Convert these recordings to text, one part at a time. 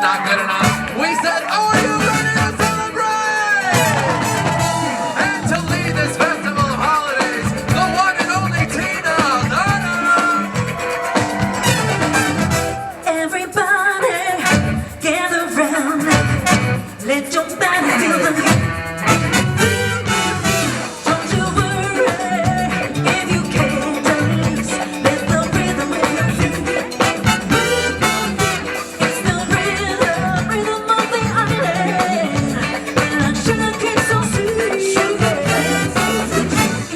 not good enough. We said, oh, are you ready to celebrate? And to lead this festival of holidays, the one and only Tina. Everybody, gather round. Let your body feel the heat. Don't you worry if you can't dance. Let the rhythm in your feet. It's the rhythm of the island. And sugar cane so sweet.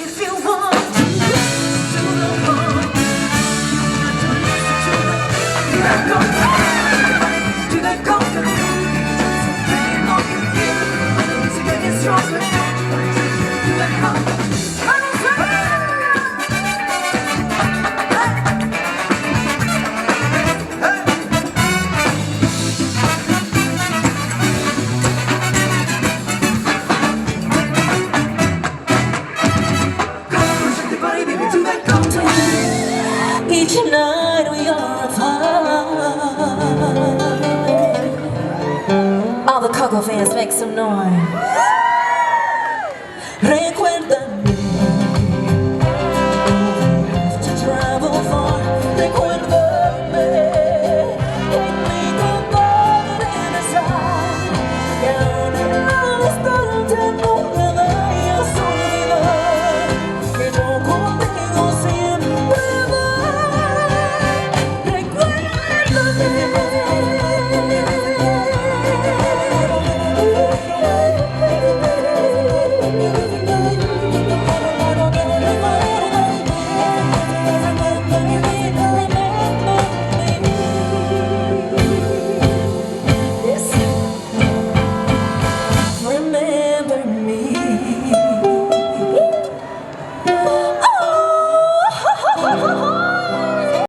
If you want to do the fun, you have to listen to the conga. Each night we are apart. All the Coco fans make some noise.